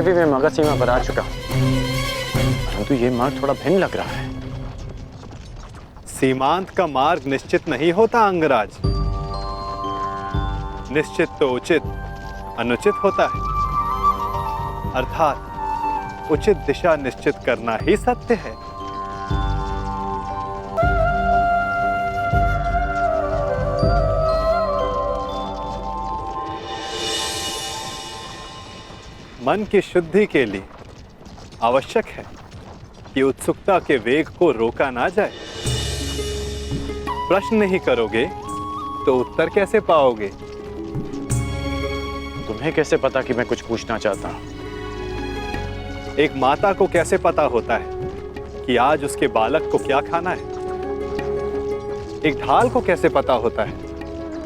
भी मैं मगध सीमा पर आ चुका हूं, परंतु ये मार्ग थोड़ा भिन्न लग रहा है। सीमांत का मार्ग निश्चित नहीं होता अंगराज। निश्चित तो उचित अनुचित होता है, अर्थात उचित दिशा निश्चित करना ही सत्य है। मन की शुद्धि के लिए आवश्यक है कि उत्सुकता के वेग को रोका ना जाए। प्रश्न नहीं करोगे तो उत्तर कैसे पाओगे? तुम्हें कैसे पता कि मैं कुछ पूछना चाहता हूं? एक माता को कैसे पता होता है कि आज उसके बालक को क्या खाना है? एक ढाल को कैसे पता होता है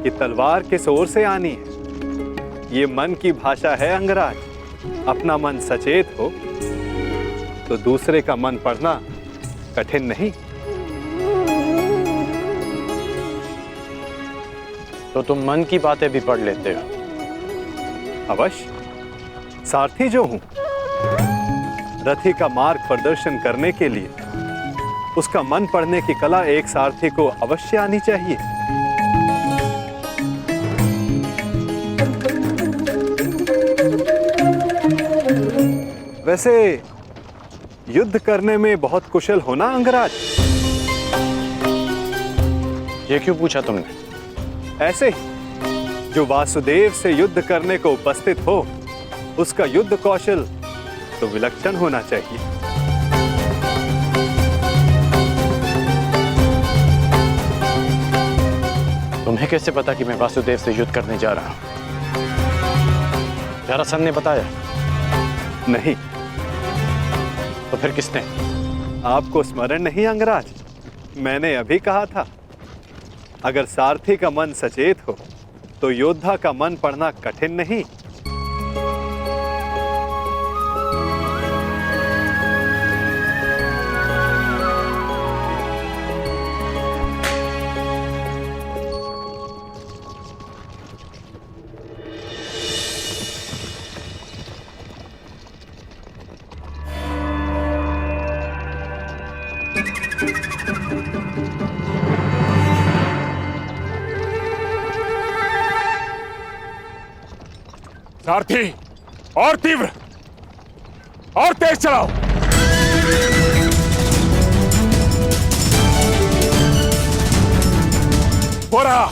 कि तलवार किस ओर से आनी है? ये मन की भाषा है अंगराज। अपना मन सचेत हो तो दूसरे का मन पढ़ना कठिन नहीं। तो तुम मन की बातें भी पढ़ लेते हो? अवश्य, सारथी जो हूं, रथी का मार्ग प्रदर्शन करने के लिए उसका मन पढ़ने की कला एक सारथी को अवश्य आनी चाहिए। वैसे युद्ध करने में बहुत कुशल हो ना अंगराज? ये क्यों पूछा तुमने? ऐसे ही, जो वासुदेव से युद्ध करने को उपस्थित हो, उसका युद्ध कौशल तो विलक्षण होना चाहिए। तुम्हें कैसे पता कि मैं वासुदेव से युद्ध करने जा रहा हूं? जरासंध ने बताया? नहीं। तो फिर किसने? आपको स्मरण नहीं अंगराज? मैंने अभी कहा था, अगर सारथी का मन सचेत हो तो योद्धा का मन पढ़ना कठिन नहीं। सारथी, और तीव्र और तेज चलाओ। हो रहा,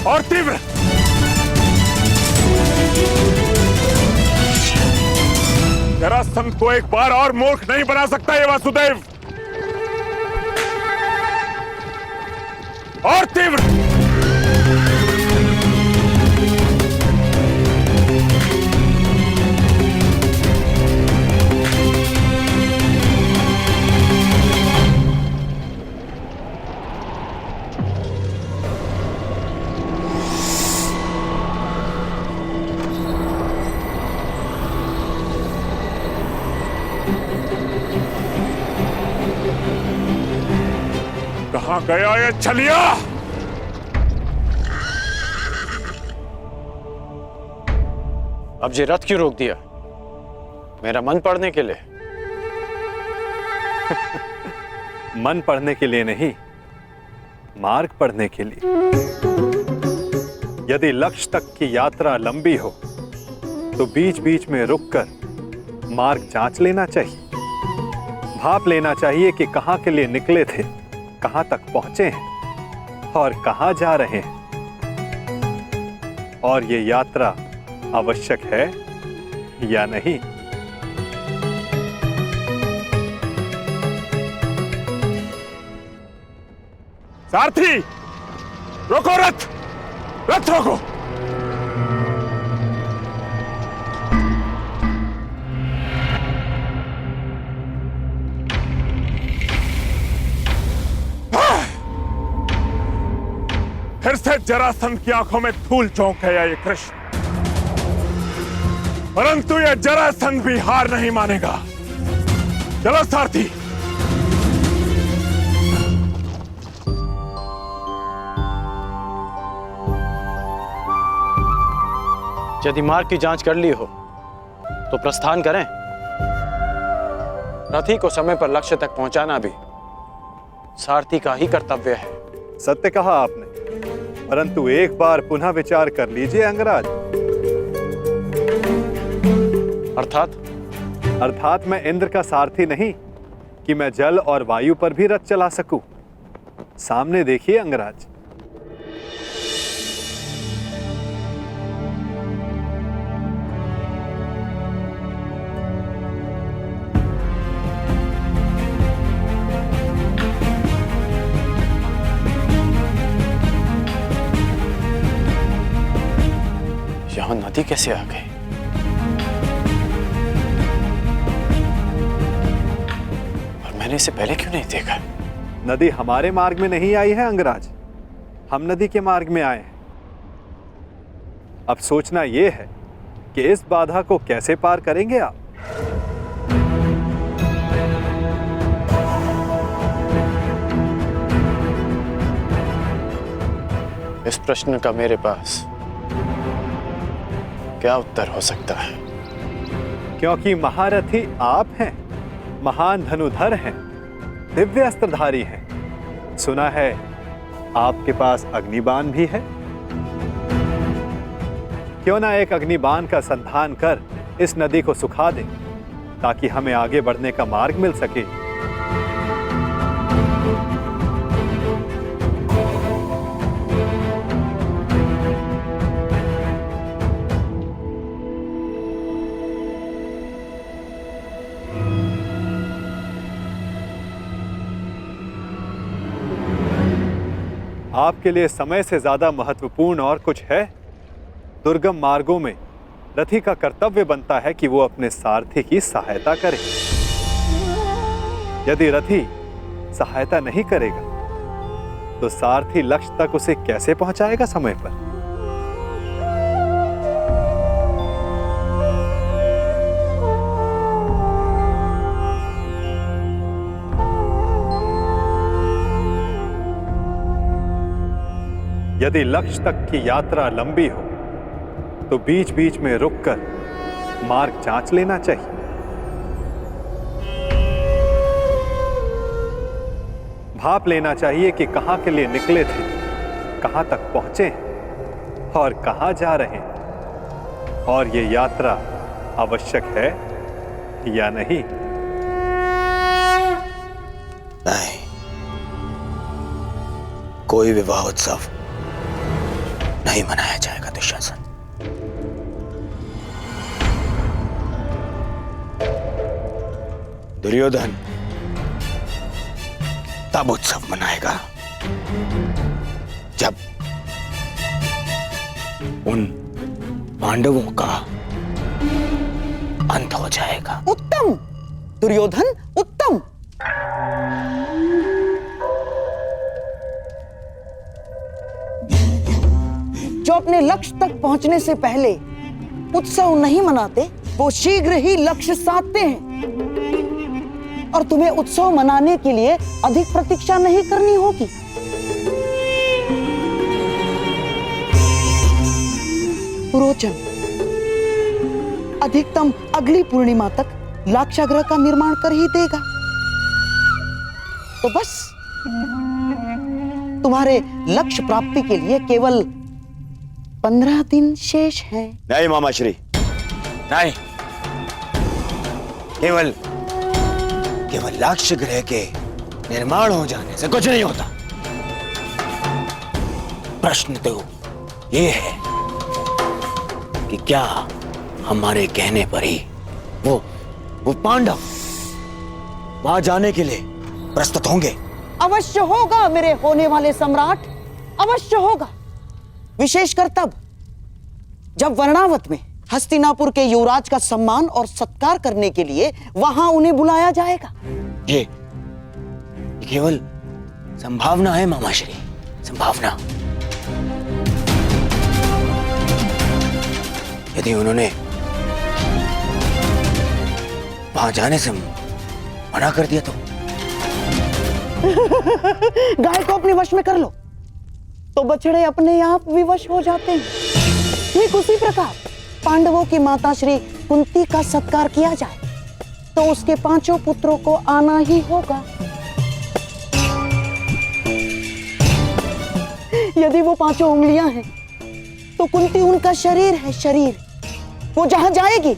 और तीव्र। जरासंध को एक बार और मूर्ख नहीं बना सकता ये वासुदेव। और तीव्र। कहां गया ये छलिया? अब ये रथ क्यों रोक दिया? मेरा मन पढ़ने के लिए? मन पढ़ने के लिए नहीं, मार्ग पढ़ने के लिए। यदि लक्ष्य तक की यात्रा लंबी हो तो बीच बीच में रुककर मार्ग जांच लेना चाहिए। भाप लेना चाहिए कि कहां के लिए निकले थे, कहां तक पहुंचे हैं और कहां जा रहे हैं, और ये यात्रा आवश्यक है या नहीं। सारथी, रोको रथ, रथ रोको। फिर से जरासंध की आंखों में धूल झोंक गया ये कृष्ण, परंतु ये जरासंध भी हार नहीं मानेगा। चलो सारथी। यदि मार्ग की जांच कर ली हो तो प्रस्थान करें। रथी को समय पर लक्ष्य तक पहुंचाना भी सारथी का ही कर्तव्य है। सत्य कहा आपने, परंतु एक बार पुनः विचार कर लीजिए अंगराज। अर्थात मैं इंद्र का सारथी नहीं कि मैं जल और वायु पर भी रथ चला सकूं। सामने देखिए अंगराज। यहां नदी कैसे आ गई? और मैंने इसे पहले क्यों नहीं देखा? नदी हमारे मार्ग में नहीं आई है अंगराज, हम नदी के मार्ग में आए हैं। अब सोचना यह है कि इस बाधा को कैसे पार करेंगे आप। इस प्रश्न का मेरे पास क्या उत्तर हो सकता है? क्योंकि महारथी आप हैं, महान धनुधर हैं, दिव्य अस्त्रधारी हैं। सुना है आपके पास अग्निबाण भी है। क्यों ना एक अग्निबाण का संधान कर इस नदी को सुखा दें, ताकि हमें आगे बढ़ने का मार्ग मिल सके। आपके लिए समय से ज्यादा महत्वपूर्ण और कुछ है? दुर्गम मार्गों में रथी का कर्तव्य बनता है कि वो अपने सारथी की सहायता करे। यदि रथी सहायता नहीं करेगा तो सारथी लक्ष्य तक उसे कैसे पहुंचाएगा समय पर? यदि लक्ष्य तक की यात्रा लंबी हो तो बीच बीच में रुककर मार्ग जांच लेना चाहिए। भाप लेना चाहिए कि कहां के लिए निकले थे, कहां तक पहुंचे हैं और कहां जा रहे हैं, और ये यात्रा आवश्यक है या नहीं। नहीं, कोई विवाह उत्सव नहीं मनाया जाएगा दुशासन। दुर्योधन तब उत्सव मनाएगा जब उन पांडवों का अंत हो जाएगा। उत्तम दुर्योधन, उत्तम। जो अपने लक्ष्य तक पहुंचने से पहले उत्सव नहीं मनाते, वो शीघ्र ही लक्ष्य साधते हैं। और तुम्हें उत्सव मनाने के लिए अधिक प्रतीक्षा नहीं करनी होगी। पुरोचन अधिकतम अगली पूर्णिमा तक लाक्षागृह का निर्माण कर ही देगा। तो बस तुम्हारे लक्ष्य प्राप्ति के लिए केवल 15 दिन शेष हैं। नहीं मामाश्री, नहीं। केवल लक्ष्य गृह के निर्माण हो जाने से कुछ नहीं होता। प्रश्न तो ये है कि क्या हमारे कहने पर ही वो पांडव वहां जाने के लिए प्रस्तुत होंगे? अवश्य होगा मेरे होने वाले सम्राट, अवश्य होगा। विशेषकर तब जब वर्णावत में हस्तिनापुर के युवराज का सम्मान और सत्कार करने के लिए वहां उन्हें बुलाया जाएगा। ये केवल संभावना है मामाश्री, संभावना। यदि उन्होंने वहां जाने से मना कर दिया तो गाय को अपने वश में कर लो तो बछड़े अपने आप विवश हो जाते हैं। ठीक उसी प्रकार पांडवों की माता श्री कुंती का सत्कार किया जाए तो उसके 5 पुत्रों को आना ही होगा। यदि वो 5 उंगलियां हैं तो कुंती उनका शरीर है, शरीर। वो जहां जाएगी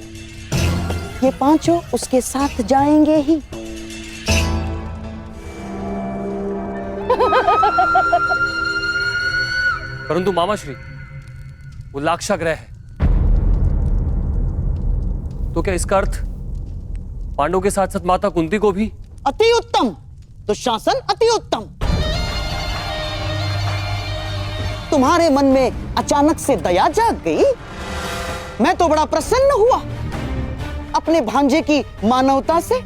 ये 5 उसके साथ जाएंगे ही। परंतु मामाश्री, वो लाक्षागृह है, तो क्या इसका अर्थ पांडवों के साथ साथ माता कुंती को भी? अति उत्तम दुशासन, अति उत्तम। तुम्हारे मन में अचानक से दया जाग गई। मैं तो बड़ा प्रसन्न हुआ अपने भांजे की मानवता से।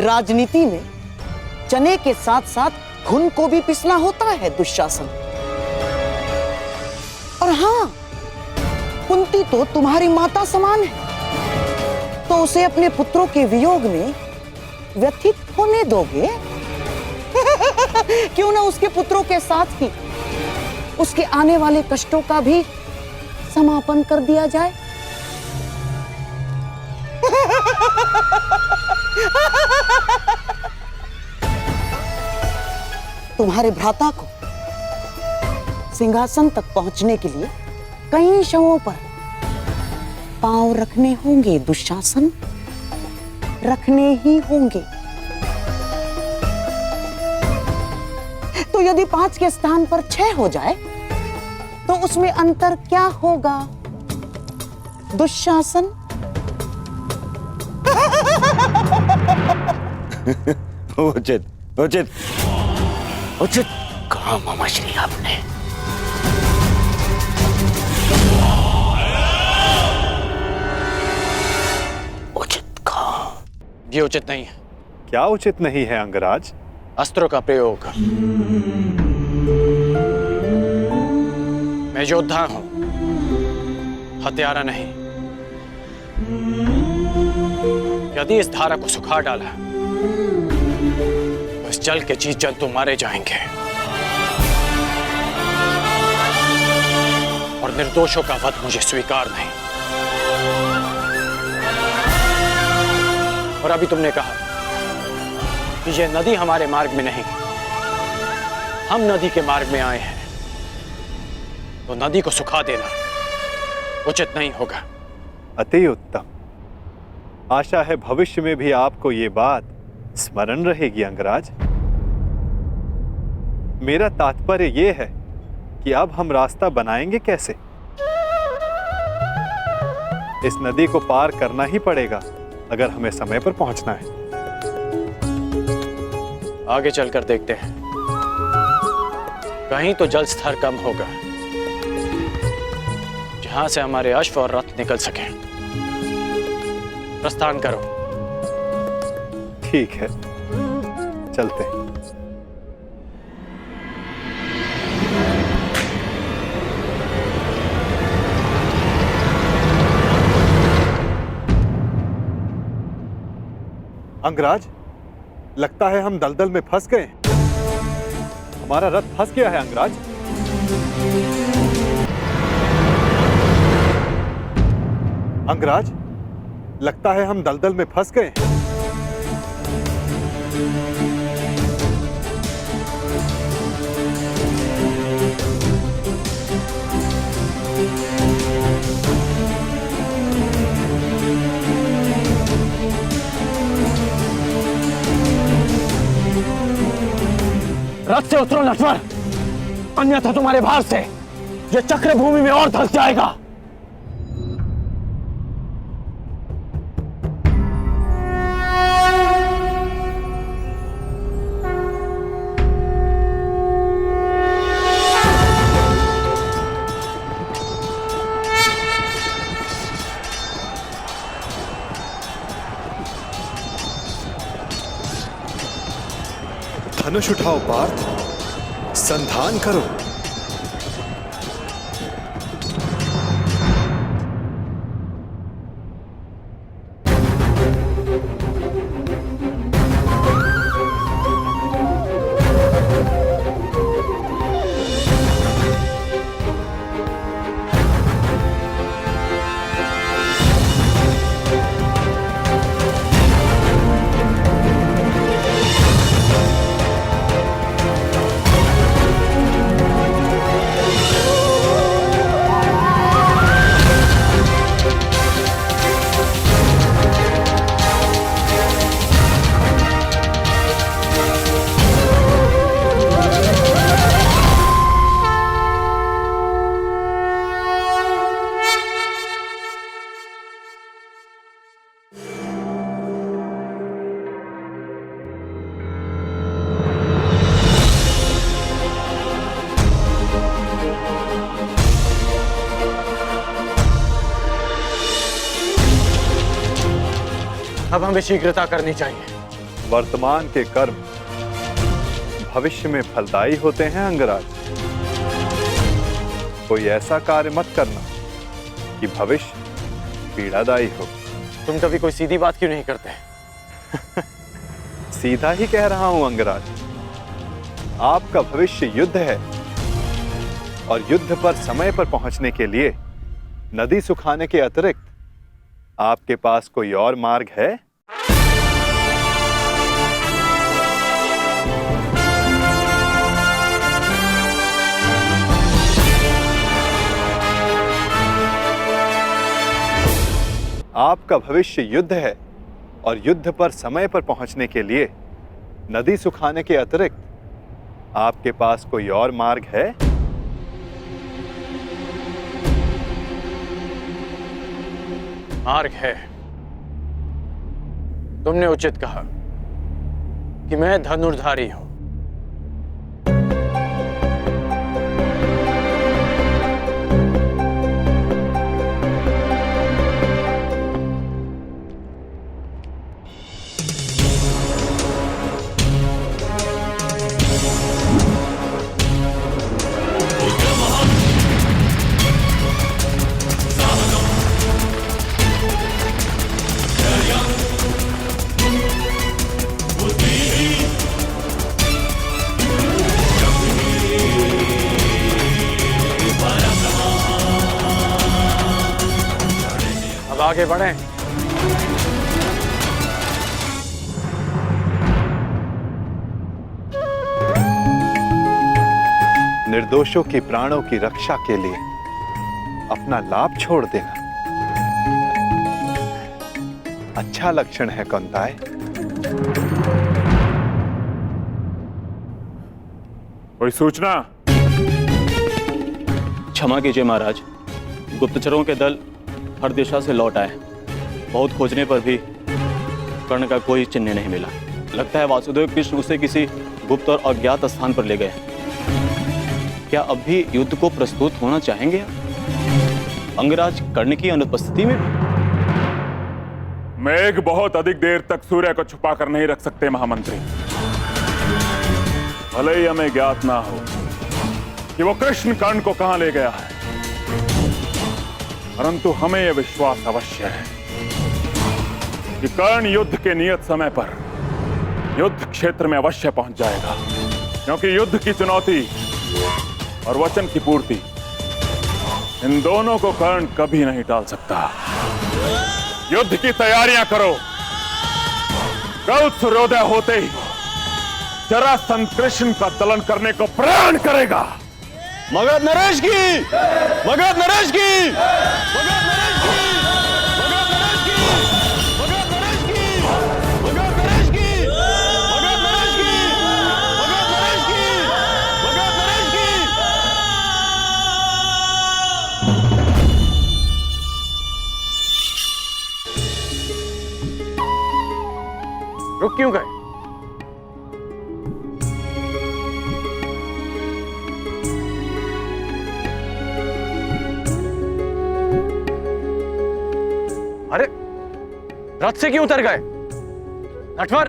राजनीति में चने के साथ साथ घुन को भी पिसना होता है दुशासन। और हां, कुंती तो तुम्हारी माता समान है, तो उसे अपने पुत्रों के वियोग में व्यथित होने दोगे? क्यों ना उसके पुत्रों के साथ ही उसके आने वाले कष्टों का भी समापन कर दिया जाए। तुम्हारे भ्राता को सिंहासन तक पहुंचने के लिए कई शवों पर पांव रखने होंगे दुशासन, रखने ही होंगे। तो यदि 5 के स्थान पर 6 हो जाए तो उसमें अंतर क्या होगा दुशासन? उचित उचित उचित कहा मामाश्री आपने। उचित कहा। ये उचित नहीं है। क्या उचित नहीं है अंगराज? अस्त्रों का प्रयोग। मैं योद्धा हूं, हत्यारा नहीं। यदि इस धारा को सुखा डाला तो इस जल के जीव जंतु मारे जाएंगे और निर्दोषों का वध मुझे स्वीकार नहीं। और अभी तुमने कहा कि यह नदी हमारे मार्ग में नहीं, हम नदी के मार्ग में आए हैं, तो नदी को सुखा देना उचित नहीं होगा। अति उत्तम। आशा है भविष्य में भी आपको ये बात स्मरण रहेगी अंगराज। मेरा तात्पर्य यह है कि अब हम रास्ता बनाएंगे कैसे? इस नदी को पार करना ही पड़ेगा अगर हमें समय पर पहुंचना है। आगे चलकर देखते हैं, कहीं तो जल स्तर कम होगा जहां से हमारे अश्व और रथ निकल सके। प्रस्थान करो। ठीक है, चलते हैं। अंगराज, लगता है हम दलदल में फंस गए। हमारा रथ फंस गया है अंगराज। अंगराज, लगता है हम दलदल में फंस गए। रथ से उतरो नटवर, अन्यथा तुम्हारे भार से यह चक्र भूमि में और धंस जाएगा। धनुष उठाओ पार्थ, संधान करो। अब हमें शीघ्रता करनी चाहिए। वर्तमान के कर्म भविष्य में फलदायी होते हैं अंगराज। कोई ऐसा कार्य मत करना कि भविष्य पीड़ादायी हो। तुम कभी कोई सीधी बात क्यों नहीं करते? सीधा ही कह रहा हूं अंगराज। आपका भविष्य युद्ध है और युद्ध पर समय पर पहुंचने के लिए नदी सुखाने के अतिरिक्त आपके पास कोई और मार्ग है? आपका भविष्य युद्ध है और युद्ध पर समय पर पहुंचने के लिए नदी सुखाने के अतिरिक्त आपके पास कोई और मार्ग है? मार्ग है। तुमने उचित कहा कि मैं धनुर्धारी हूं। अब आगे बढ़ें। निर्दोषों की प्राणों की रक्षा के लिए अपना लाभ छोड़ देना अच्छा लक्षण है कौंताय। कोई सूचना? क्षमा कीजिए महाराज, गुप्तचरों के दल हर दिशा से लौट आए। बहुत खोजने पर भी कर्ण का कोई चिन्ह नहीं मिला। लगता है वासुदेव कृष्ण उसे किसी गुप्त और अज्ञात स्थान पर ले गए। क्या अब भी युद्ध को प्रस्तुत होना चाहेंगे अंगराज कर्ण की अनुपस्थिति में? मेघ बहुत अधिक देर तक सूर्य को छुपा कर नहीं रख सकते महामंत्री। भले ही हमें ज्ञात ना हो कि वो कृष्ण कर्ण को कहां ले गया है, परंतु हमें यह विश्वास अवश्य है कि कर्ण युद्ध के नियत समय पर युद्ध क्षेत्र में अवश्य पहुंच जाएगा, क्योंकि युद्ध की चुनौती और वचन की पूर्ति, इन दोनों को कर्ण कभी नहीं टाल सकता। युद्ध की तैयारियां करो। कल सूर्योदय होते ही जरासंध कृष्ण का दलन करने को प्रण करेगा। मगध नरेश की! मगध नरेश की! मगध नरेश की! मगध नरेश की! मगध नरेश की! मगध नरेश की! मगध नरेश की! मगध नरेश की! मगध नरेश की! रुक क्यों गए? अरे रथ से क्यों उतर गए? नटवर,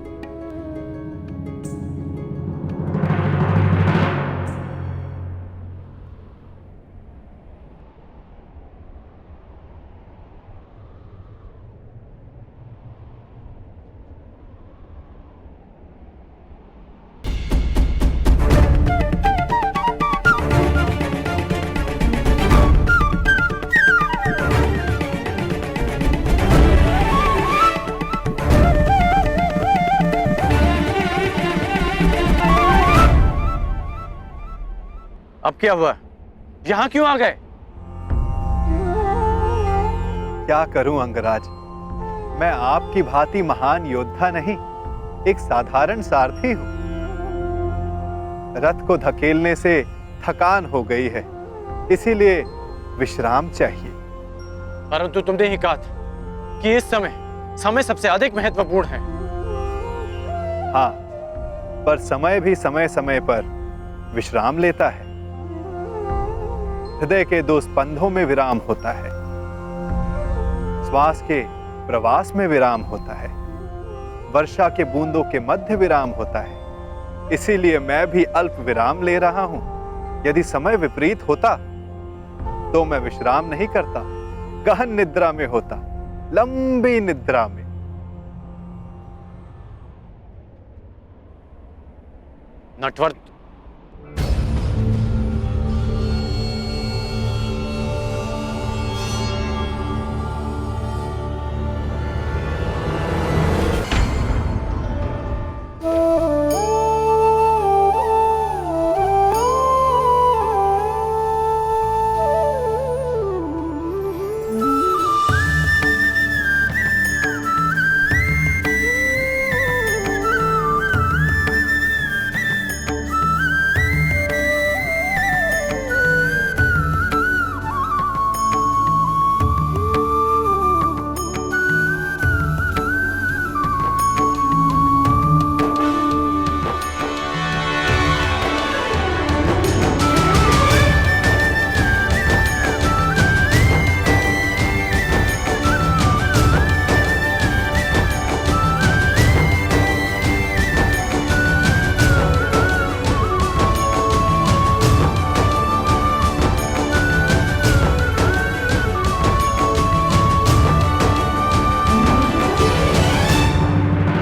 अब क्या हुआ? यहां क्यों आ गए? क्या करूं अंगराज, मैं आपकी भांति महान योद्धा नहीं, एक साधारण सारथी हूं। रथ को धकेलने से थकान हो गई है, इसीलिए विश्राम चाहिए। परंतु तुमने ही कहा था कि इस समय सबसे अधिक महत्वपूर्ण है। हाँ, पर समय भी समय समय पर विश्राम लेता है। हृदय के 2 स्पंदों में विराम होता है, श्वास के प्रवास में विराम होता है। वर्षा के बूंदों के मध्य विराम होता है। इसीलिए मैं भी अल्प विराम ले रहा हूं। यदि समय विपरीत होता तो मैं विश्राम नहीं करता, गहन निद्रा में होता, लंबी निद्रा में। नटवर